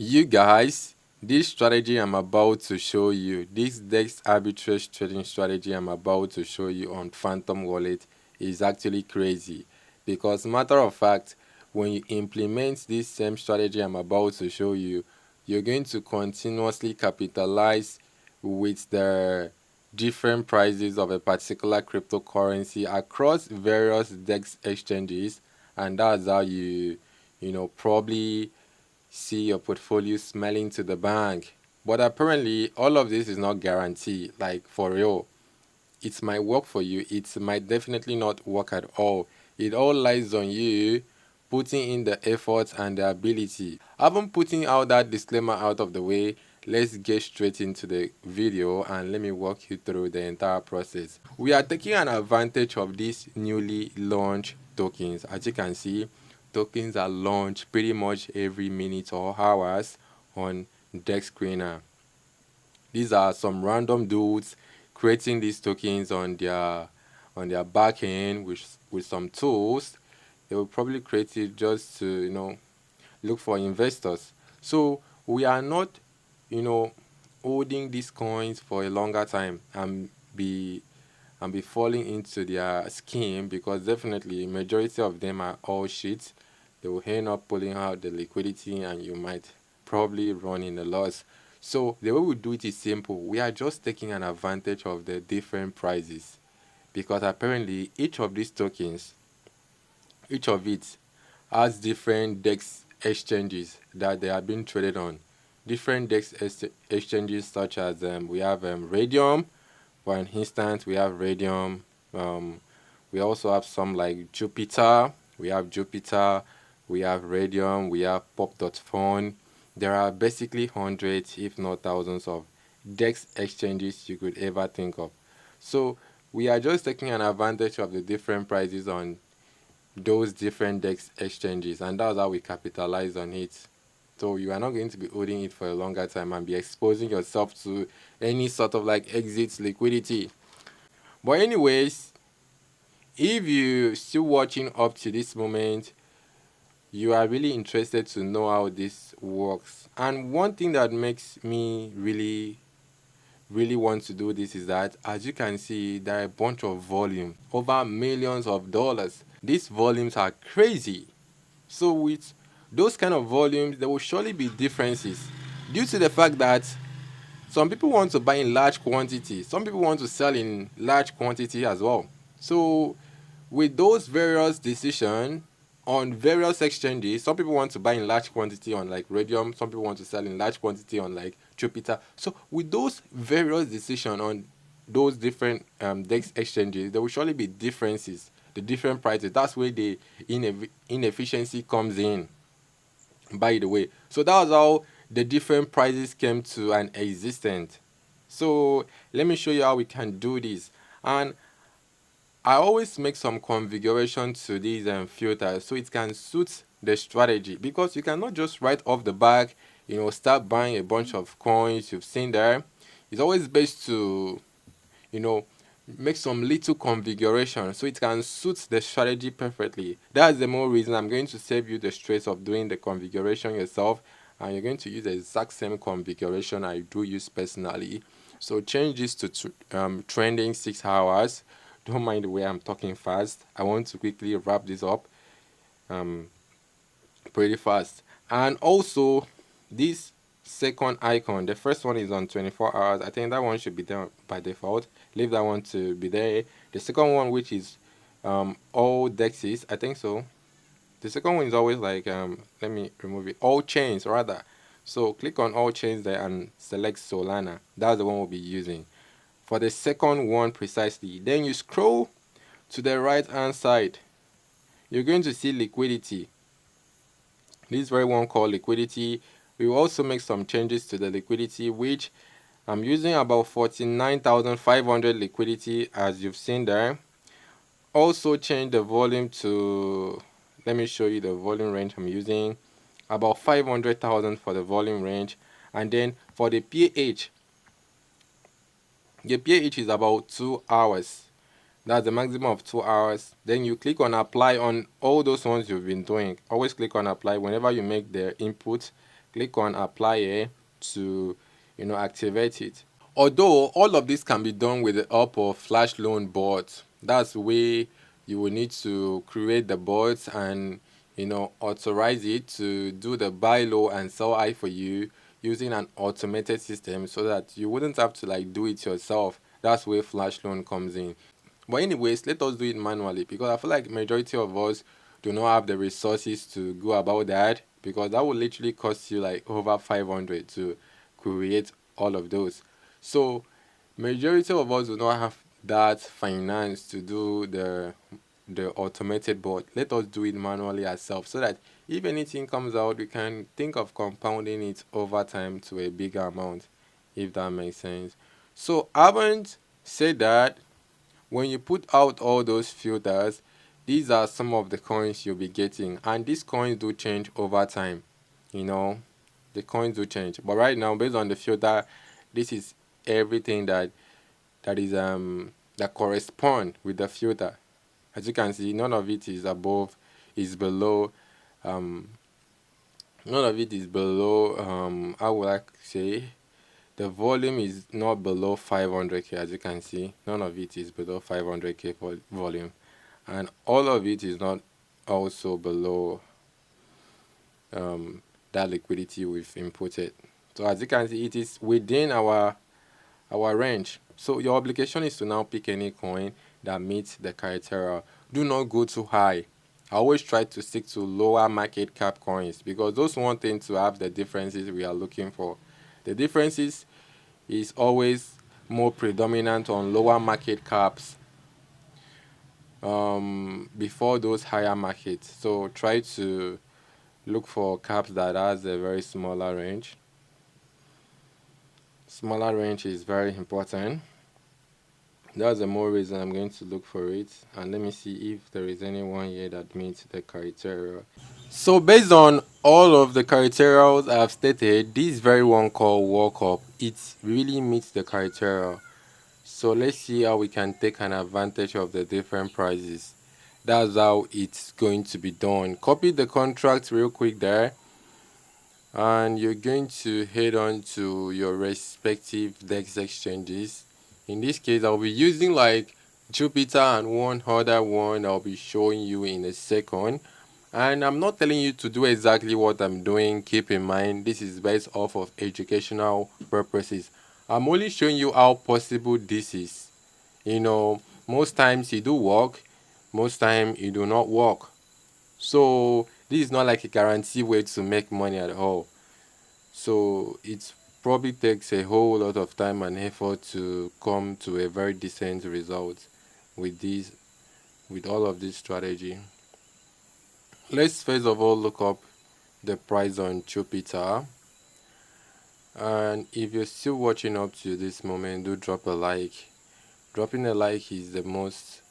You guys, this strategy I'm about to show you, this DEX arbitrage trading strategy I'm about to show you on Phantom Wallet is actually crazy. Because matter of fact, when you implement this same strategy I'm about to show you, you're going to continuously capitalize with the different prices of a particular cryptocurrency across various DEX exchanges, and that's how you probably see your portfolio smelling to the bank. But apparently, all of this is not guaranteed. Like, for real, it might work for you, it might definitely not work at all. It all lies on you putting in the effort and the ability. Having putting out that disclaimer out of the way, let's get straight into the video and let me walk you through the entire process. We are taking an advantage of these newly launched tokens. As you can see, tokens are launched pretty much every minute or hours on DEX Screener. These are some random dudes creating these tokens on their back end with some tools. They will probably create it just to look for investors. So we are not you know holding these coins for a longer time and be falling into their scheme, because definitely majority of them are all shit. They will end up pulling out the liquidity and you might probably run in a loss. So the way we do it is simple. We are just taking an advantage of the different prices, because apparently each of these tokens, each of it has different DEX exchanges that they are being traded on. Different DEX exchanges such as we have Radium. For an instance, we have Radium. We also have some like Jupiter. We have Jupiter. We have Radium. We have Pop.phone. There are basically hundreds, if not thousands, of DEX exchanges you could ever think of. So we are just taking an advantage of the different prices on those different DEX exchanges, and that's how we capitalize on it. So you are not going to be holding it for a longer time and be exposing yourself to any sort of like exit liquidity. But anyways, if you still watching up to this moment, you are really interested to know how this works. And one thing that makes me really want to do this is that, as you can see, there are a bunch of volume, over millions of dollars. These volumes are crazy. So with those kind of volumes, there will surely be differences due to the fact that some people want to buy in large quantity, some people want to sell in large quantity as well. So with those various decisions on various exchanges, some people want to buy in large quantity on like Radium, some people want to sell in large quantity on like Jupiter. So with those various decisions on those different DEX exchanges, there will surely be differences, the different prices. That's where the inefficiency comes in, by the way. So that was how the different prices came to an existence. So let me show you how we can do this. And I always make some configuration to these filters so it can suit the strategy, because you cannot just right off the back start buying a bunch of coins you've seen there. It's always best to you know make some little configuration so it can suit the strategy perfectly. That's the more reason I'm going to save you the stress of doing the configuration yourself, and you're going to use the exact same configuration I do use personally. So change this to trending 6 hours. Don't mind the way I'm talking fast. I want to quickly wrap this up pretty fast. And also, this second icon, the first one is on 24 hours. I think that one should be there by default. Leave that one to be there. The second one, which is all DEXs, I think so. The second one is always like let me remove it, all chains rather. So click on all chains there and select Solana. That's the one we'll be using for the second one precisely. Then you scroll to the right hand side, you're going to see liquidity. This very one called liquidity. We will also make some changes to the liquidity, which I'm using about 49,500 liquidity, as you've seen there. Also change the volume to, let me show you the volume range I'm using, about 500,000 for the volume range. And then for the pH is about 2 hours. That's the maximum of 2 hours. Then you click on apply on all those ones you've been doing. Always click on apply whenever you make the input. click on apply here to activate it. Although all of this can be done with the help of flash loan bots. That's the way you will need to create the bots and authorize it to do the buy low and sell high for you using an automated system so that you wouldn't have to like do it yourself. That's where flash loan comes in. But anyways, let us do it manually because I feel like majority of us do not have the resources to go about that, because that will literally cost you like over 500 to create all of those. So majority of us do not have that finance to do the automated bot. Let us do it manually ourselves so that if anything comes out, we can think of compounding it over time to a bigger amount, if that makes sense. So I haven't said that when you put out all those filters, these are some of the coins you'll be getting, and these coins do change over time. The coins do change, but right now, based on the filter, this is everything that correspond with the filter. As you can see, none of it is above, is below. Um, None of it is below. How would I say? The volume is not below 500k. As you can see, none of it is below 500k volume, and all of it is not also below that liquidity we've inputted. So as you can see, it is within our range. So your obligation is to now pick any coin that meets the criteria. Do not go too high. I always try to stick to lower market cap coins because those one tend to have the differences we are looking for. The differences is always more predominant on lower market caps before those higher markets. So try to look for caps that has a very smaller range. Smaller range is very important. That's the more reason I'm going to look for it, and let me see if there is anyone here that meets the criteria. So based on all of the criteria I have stated, this very one called walk up, it really meets the criteria. So let's see how we can take an advantage of the different prices. That's how it's going to be done. Copy the contract real quick there, and you're going to head on to your respective DEX exchanges. In this case, I'll be using like Jupiter and one other one I'll be showing you in a second. And I'm not telling you to do exactly what I'm doing. Keep in mind, this is based off of educational purposes. I'm only showing you how possible this is. Most times you do work, most time you do not work. So this is not like a guarantee way to make money at all. So it probably takes a whole lot of time and effort to come to a very decent result with all of this strategy. Let's first of all look up the price on Jupiter. And if you're still watching up to this moment, do drop a like. Dropping a like is the most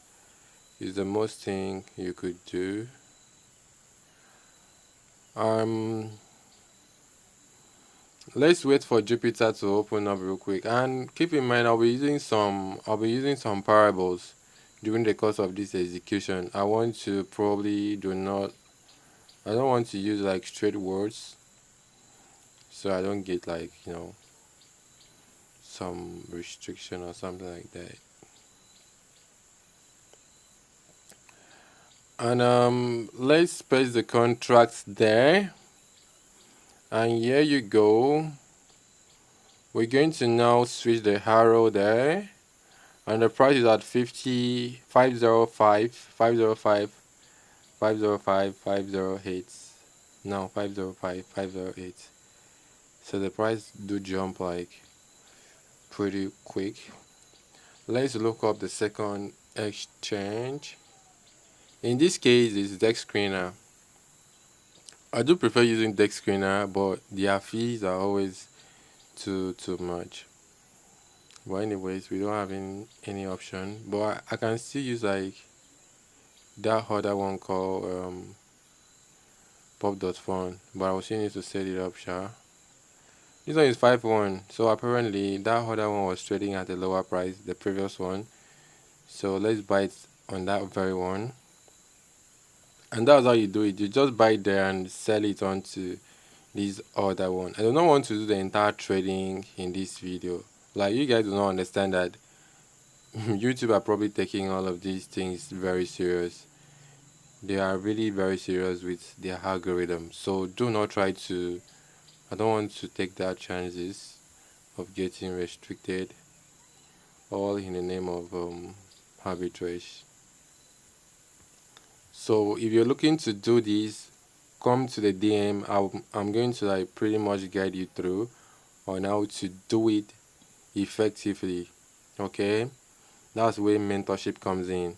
thing you could do. Let's wait for Jupiter to open up real quick, and keep in mind I'll be using some parables during the course of this execution. I want to I don't want to use like straight words, so I don't get like some restriction or something like that. And let's paste the contracts there, and here you go. We're going to now switch the arrow there, and the price is at 505, 505, 505, 508. Now 505, 508. So the price do jump like pretty quick. Let's look up the second exchange. In this case, it's DEX Screener. I do prefer using DEX Screener, but their fees are always too much. But anyways, we don't have any option. But I can still use like that other one called pop.fun, but I will still need to set it up, sure. This one is 5-1, so apparently that other one was trading at a lower price, the previous one. So let's buy it on that very one. And that's how you do it. You just buy it there and sell it onto this other one. I do not want to do the entire trading in this video. Like, you guys do not understand that YouTube are probably taking all of these things very serious. They are really very serious with their algorithm. So do not try to, I don't want to take that chances of getting restricted, all in the name of arbitrage. So if you're looking to do this, come to the DM. I'm going to like pretty much guide you through on how to do it effectively. Okay, that's where mentorship comes in.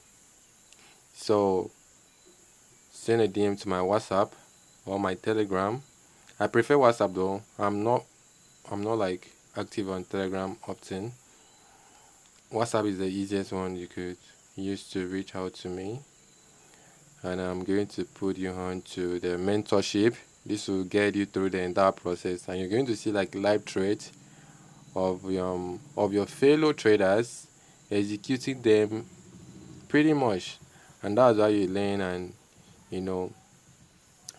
So send a DM to my WhatsApp or my Telegram. I prefer WhatsApp though. I'm not like active on Telegram often. WhatsApp is the easiest one you could use to reach out to me. And I'm going to put you on to the mentorship. This will guide you through the entire process, and you're going to see like live trades of your fellow traders executing them pretty much, and that's how you learn and you know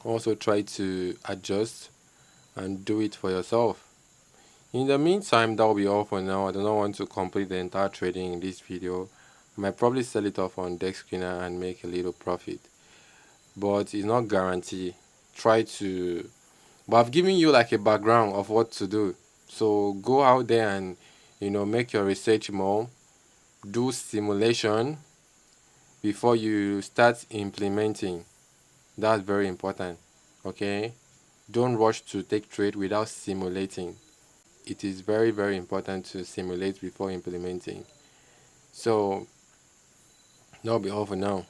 also try to adjust and do it for yourself. In the meantime, that will be all for now. I do not want to complete the entire trading in this video. I might probably sell it off on DEX screener and make a little profit, but it's not guaranteed. Try to, but I've given you like a background of what to do. So go out there and make your research more, do simulation before you start implementing. That's very important. Okay, don't rush to take trade without simulating. It is very, very important to simulate before implementing. So that'll be all for now.